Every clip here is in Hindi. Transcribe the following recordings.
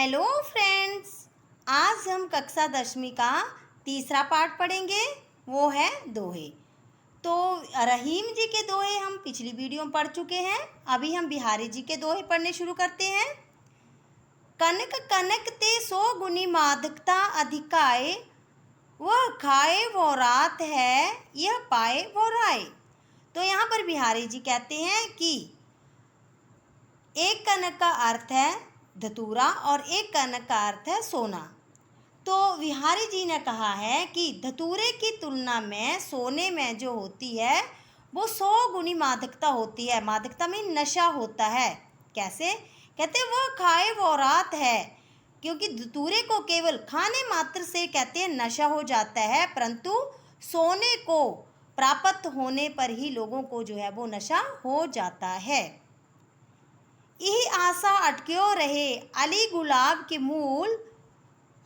हेलो फ्रेंड्स, आज हम कक्षा 10वीं का तीसरा पाठ पढ़ेंगे। वो है दोहे। तो रहीम जी के दोहे हम पिछली वीडियो में पढ़ चुके हैं। अभी हम बिहारी जी के दोहे पढ़ने शुरू करते हैं। कनक कनक ते 100 गुनी मादकता अधिकाए, वह खाए वो रात है, यह पाए वो राय। तो यहाँ पर बिहारी जी कहते हैं कि एक कनक का अर्थ है धतूरा और एक कनक का अर्थ है सोना। तो बिहारी जी ने कहा है कि धतूरे की तुलना में सोने में जो होती है वो 100 गुनी मादकता होती है। मादकता में नशा होता है। कैसे? कहते वो खाए वो रात है, क्योंकि धतूरे को केवल खाने मात्र से कहते हैं नशा हो जाता है, परंतु सोने को प्राप्त होने पर ही लोगों को जो है वो नशा हो जाता है। यही आशा अटक्यो रहे अली गुलाब के मूल,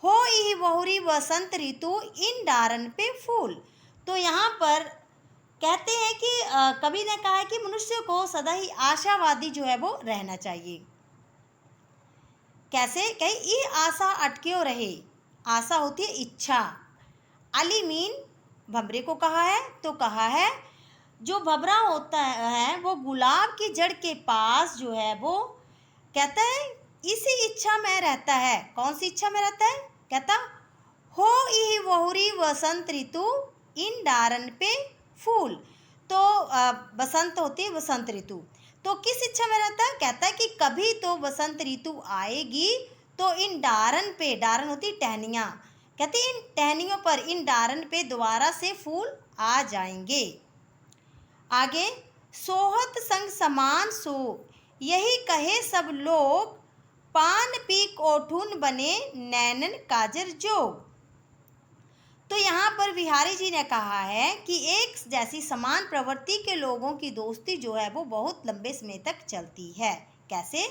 हो यही बहुरी वसंत ऋतु इन डारन पे फूल। तो यहाँ पर कहते हैं कि कवि ने कहा है कि मनुष्य को सदा ही आशावादी जो है वो रहना चाहिए। कैसे? कहीं ये आशा अटक्यो रहे। आशा होती है इच्छा। अली मीन भंवरे को कहा है, तो कहा है जो भंवरा होता है वो गुलाब की जड़ के पास जो है वो कहता है इसी इच्छा में रहता है। कौन सी इच्छा में रहता है? कहता हो यही बहुरी वसंत ऋतु इन डारन पे फूल। तो बसंत होती है वसंत ऋतु। तो किस इच्छा में रहता है? कहता है कि कभी तो वसंत ऋतु आएगी तो इन डारन पे, डारन होती टहनियाँ, कहते इन टहनियों पर, इन डारन पे दोबारा से फूल आ जाएंगे। आगे सोहत संग समान सो, यही कहे सब लोग, पान पी कोठुन बने नैनन काजर जोग। तो यहाँ पर बिहारी जी ने कहा है कि एक जैसी समान प्रवृत्ति के लोगों की दोस्ती जो है वो बहुत लंबे समय तक चलती है। कैसे?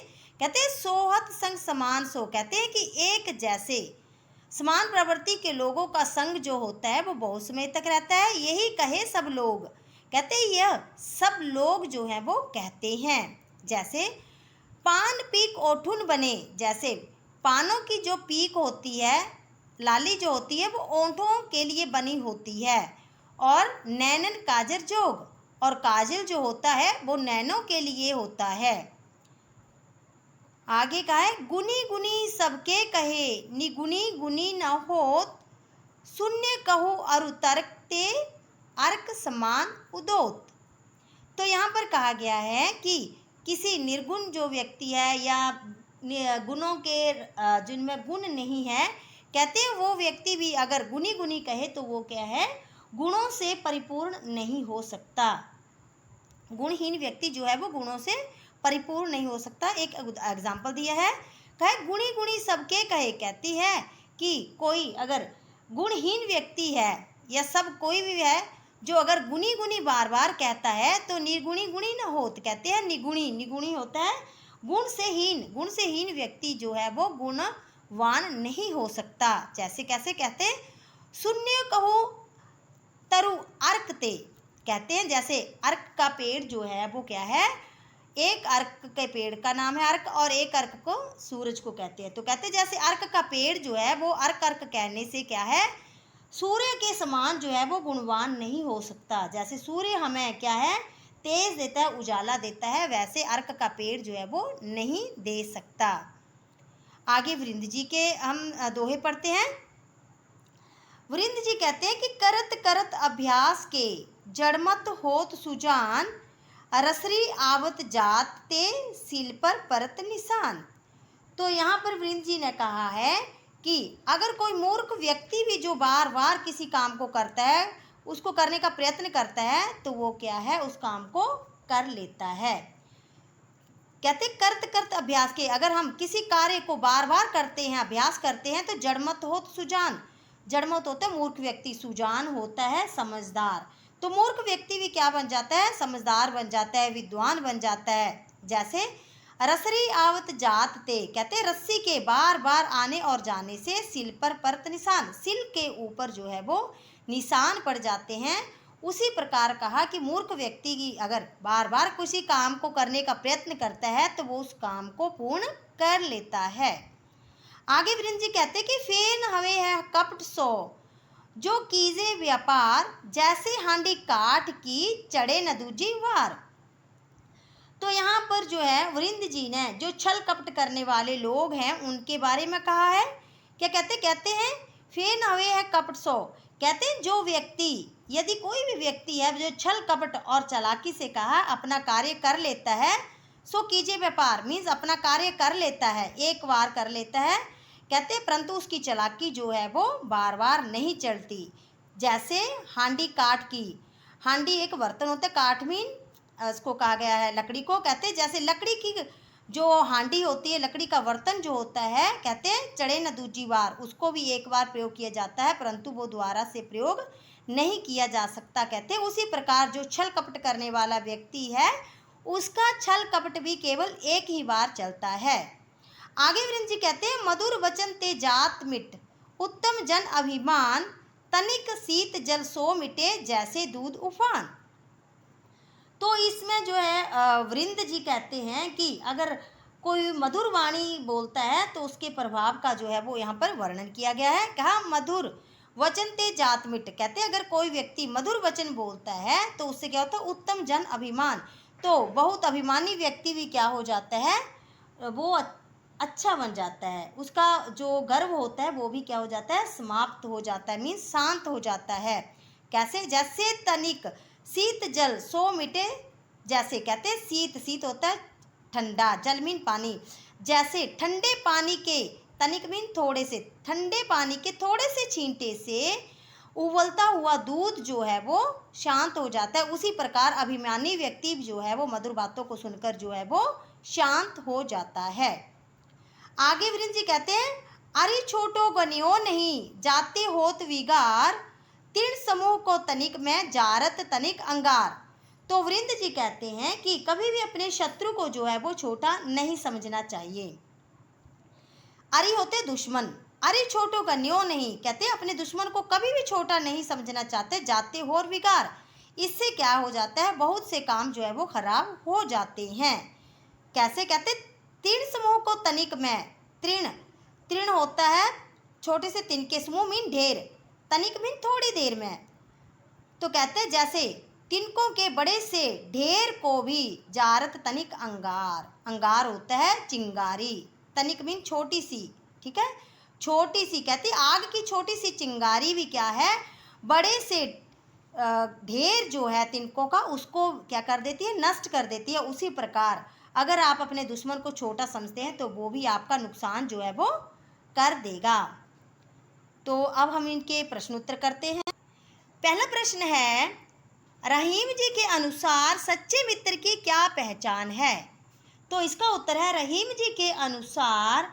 कहते हैं सोहत संग समान सो, कहते हैं कि एक जैसे समान प्रवृत्ति के लोगों का संग जो होता है वो बहुत समय तक रहता है। यही कहे सब लोग, कहते हैं यह सब लोग जो हैं वो कहते हैं। जैसे पान पीक ओठुन बने, जैसे पानों की जो पीक होती है, लाली जो होती है वो ओंठों के लिए बनी होती है। और नैनन काजर जोग, और काजल जो होता है वो नैनों के लिए होता है। आगे कहा है गुनी गुनी सबके कहे, निगुनी गुनी न होत, शून्य कहू अरु तर्क ते अर्क समान उदोत। तो यहाँ पर कहा गया है कि किसी निर्गुण जो व्यक्ति है या गुणों के जिनमें गुण नहीं है, कहते हैं वो व्यक्ति भी अगर गुनी गुनी कहे तो वो क्या है, गुणों से परिपूर्ण नहीं हो सकता। गुणहीन व्यक्ति जो है वो गुणों से परिपूर्ण नहीं हो सकता। एक एग्जाम्पल दिया है, कहे गुणी गुणी सबके कहे, कहती है कि कोई अगर गुणहीन व्यक्ति है या सब कोई भी है जो अगर गुणी गुणी बार बार कहता है तो निर्गुणी गुणी न होत, कहते हैं निगुणी, निगुणी होता है गुण से हीन। गुण से हीन व्यक्ति जो है वो गुणवान नहीं हो सकता। जैसे कैसे? कहते शून्य कहो तरु अर्क ते, कहते हैं जैसे अर्क का पेड़ जो है वो क्या है, एक अर्क के पेड़ का नाम है अर्क और एक अर्क को सूरज को कहते हैं। तो कहते हैं जैसे अर्क का पेड़ जो है वो अर्क अर्क कहने से क्या है, सूर्य के समान जो है वो गुणवान नहीं हो सकता। जैसे सूर्य हमें क्या है, तेज देता है, उजाला देता है, वैसे अर्क का पेड़ जो है वो नहीं दे सकता। आगे वृंद जी के हम दोहे पढ़ते हैं। वृंद जी कहते हैं कि करत करत अभ्यास के, जड़मत होत सुजान, रसरी आवत जात ते सील पर परत निशान। तो यहाँ पर वृंद जी ने कहा है कि अगर कोई मूर्ख व्यक्ति भी जो बार बार किसी काम को करता है, उसको करने का प्रयत्न करता है, तो वो क्या है, उस काम को कर लेता है। कहते करत करत अभ्यास के, अगर हम किसी कार्य को बार बार करते हैं, अभ्यास करते हैं, तो जड़मत होत सुजान, जड़मत होता है मूर्ख व्यक्ति, सुजान होता है समझदार। तो मूर्ख व्यक्ति भी क्या बन जाता है, समझदार बन जाता है, विद्वान बन जाता है। जैसे रसरी आवत जात ते, कहते रस्सी के बार बार आने और जाने से सिल पर परत निशान, सिल के ऊपर जो है वो निशान पड़ जाते हैं। उसी प्रकार कहा कि मूर्ख व्यक्ति की अगर बार बार किसी काम को करने का प्रयत्न करता है तो वो उस काम को पूर्ण कर लेता है। आगे वीरेंद्र जी कहते कि फेन हवे है कपट सो, जो कीजे व्यापार, जैसे हांडी काट की चढ़े न दूजी वार। तो यहाँ पर जो है वृंद जी ने जो छल कपट करने वाले लोग हैं उनके बारे में कहा है। क्या कहते हैं फेन हवे है कपट सो, कहते हैं जो व्यक्ति, यदि कोई भी व्यक्ति है जो छल कपट और चालाकी से कहा अपना कार्य कर लेता है, सो कीजिए व्यापार मीन्स अपना कार्य कर लेता है, एक बार कर लेता है, कहते हैं परंतु उसकी चालाकी जो है वो बार बार नहीं चलती। जैसे हांडी काठ की, हांडी एक बर्तन होता है, काठ मीन इसको कहा गया है लकड़ी को, कहते हैं जैसे लकड़ी की जो हांडी होती है, लकड़ी का बर्तन जो होता है, कहते हैं चढ़े न दूजी बार, उसको भी एक बार प्रयोग किया जाता है परंतु वो दोबारा से प्रयोग नहीं किया जा सकता। कहते हैं उसी प्रकार जो छल कपट करने वाला व्यक्ति है उसका छल कपट भी केवल एक ही बार चलता है। आगे वीरेंद्र जी कहते हैं मधुर वचन ते जात मिट, उत्तम जन अभिमान, तनिक शीत जल सो मिटे, जैसे दूध उफान। तो इसमें जो है वृंद जी कहते हैं कि अगर कोई मधुर वाणी बोलता है तो उसके प्रभाव का जो है वो यहाँ पर वर्णन किया गया है। कहा मधुर वचन ते जात मिट, कहते हैं अगर कोई व्यक्ति मधुर वचन बोलता है तो उससे क्या होता है उत्तम जन अभिमान, तो बहुत अभिमानी व्यक्ति भी क्या हो जाता है वो अच्छा बन जाता है, उसका जो गर्व होता है वो भी क्या हो जाता है समाप्त हो जाता है, मीन्स शांत हो जाता है। कैसे, जैसे तनिक शीत जल सो मिटे, जैसे कहते हैं शीत होता है ठंडा, जल मीन पानी, जैसे ठंडे पानी के, तनिक मीन थोड़े से, ठंडे पानी के थोड़े से छींटे से उबलता हुआ दूध जो है वो शांत हो जाता है, उसी प्रकार अभिमानी व्यक्ति जो है वो मधुर बातों को सुनकर जो है वो शांत हो जाता है। आगे वीरेंद्र जी कहते हैं अरे छोटो गनियो नहीं, जाते होत विगार, तीर्ण समूह को तनिक में जारत तनिक अंगार। तो वृंद जी कहते हैं कि कभी भी अपने शत्रु को जो है वो छोटा नहीं समझना चाहिए। अरे होते दुश्मन, अरे छोटो कन्यो नहीं, कहते हैं अपने दुश्मन को कभी भी छोटा नहीं समझना चाहते, जाते हो और विकार, इससे क्या हो जाता है बहुत से काम जो है वो खराब हो जाते हैं। कैसे, कहते तीर्ण समूह को तनिक में, तीर्ण होता है छोटे से तिनके, समूह मीन ढेर, तनिक मीन थोड़ी देर में, तो कहते हैं जैसे तिनकों के बड़े से ढेर को भी जारत तनिक अंगार, अंगार होता है चिंगारी, तनिक मीन छोटी सी, ठीक है छोटी सी, कहती आग की छोटी सी चिंगारी भी क्या है बड़े से ढेर जो है तिनकों का उसको क्या कर देती है नष्ट कर देती है। उसी प्रकार अगर आप अपने दुश्मन को छोटा समझते हैं तो वो भी आपका नुकसान जो है वो कर देगा। तो अब हम इनके प्रश्नोत्तर करते हैं। पहला प्रश्न है रहीम जी के अनुसार सच्चे मित्र की क्या पहचान है? तो इसका उत्तर है रहीम जी के अनुसार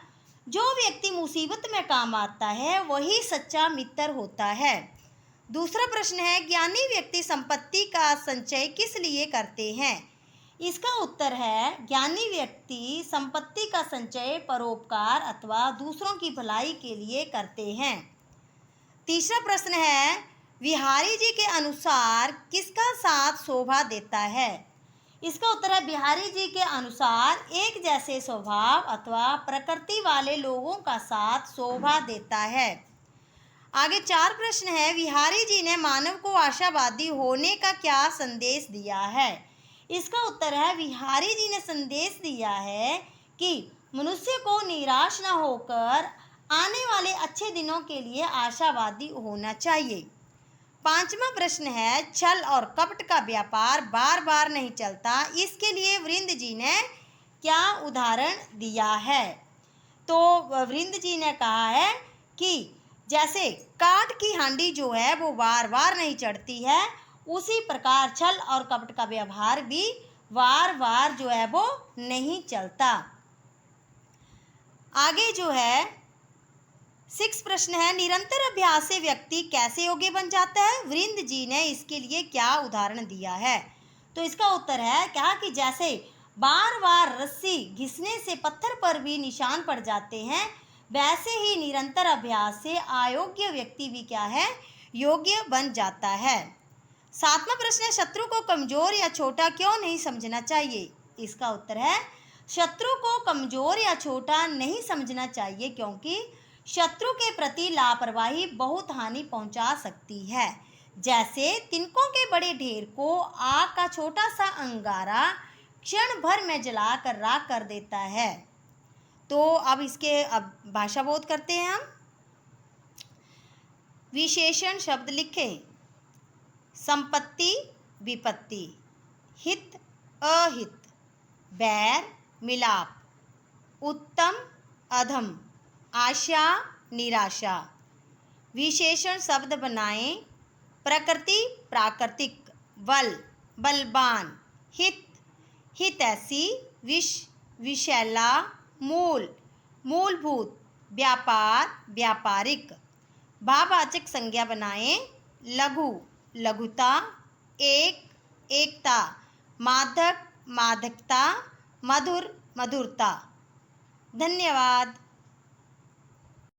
जो व्यक्ति मुसीबत में काम आता है वही सच्चा मित्र होता है। दूसरा प्रश्न है ज्ञानी व्यक्ति संपत्ति का संचय किस लिए करते हैं? इसका उत्तर है ज्ञानी व्यक्ति संपत्ति का संचय परोपकार अथवा दूसरों की भलाई के लिए करते हैं। तीसरा प्रश्न है बिहारी जी के अनुसार किसका साथ शोभा देता है? इसका उत्तर है बिहारी जी के अनुसार एक जैसे स्वभाव अथवा प्रकृति वाले लोगों का साथ शोभा देता है। आगे चार प्रश्न है बिहारी जी ने मानव को आशावादी होने का क्या संदेश दिया है? इसका उत्तर है बिहारी जी ने संदेश दिया है कि मनुष्य को निराश न होकर आने वाले अच्छे दिनों के लिए आशावादी होना चाहिए। पांचवा प्रश्न है छल और कपट का व्यापार बार बार नहीं चलता, इसके लिए वृंद जी ने क्या उदाहरण दिया है? तो वृंद जी ने कहा है कि जैसे काठ की हांडी जो है वो बार बार नहीं चढ़ती है, उसी प्रकार छल और कपट का व्यवहार भी बार बार जो है वो नहीं चलता। आगे जो है 6 प्रश्न है निरंतर अभ्यास से व्यक्ति कैसे योग्य बन जाता है? वृंद जी ने इसके लिए क्या उदाहरण दिया है? तो इसका उत्तर है क्या कि जैसे बार बार रस्सी घिसने से पत्थर पर भी निशान पड़ जाते हैं, वैसे ही निरंतर अभ्यास से अयोग्य व्यक्ति भी क्या है योग्य बन जाता है। 7वां प्रश्न है शत्रु को कमजोर या छोटा क्यों नहीं समझना चाहिए? इसका उत्तर है शत्रु को कमजोर या छोटा नहीं समझना चाहिए, क्योंकि शत्रु के प्रति लापरवाही बहुत हानि पहुंचा सकती है। जैसे तिनकों के बड़े ढेर को आग का छोटा सा अंगारा क्षण भर में जलाकर राख कर देता है। तो अब इसके भाषा बोध करते हैं हम। विशेषण शब्द लिखें। संपत्ति विपत्ति, हित अहित, बैर मिलाप, उत्तम अधम, आशा निराशा। विशेषण शब्द बनाएं। प्रकृति प्राकृतिक, बल बलवान, हित हितैषी, विष विषैला, मूल मूलभूत, व्यापार व्यापारिक। भाववाचक संज्ञा बनाएं। लघु लघुता, एक एकता, मादक मादकता, मधुर मधुरता। धन्यवाद।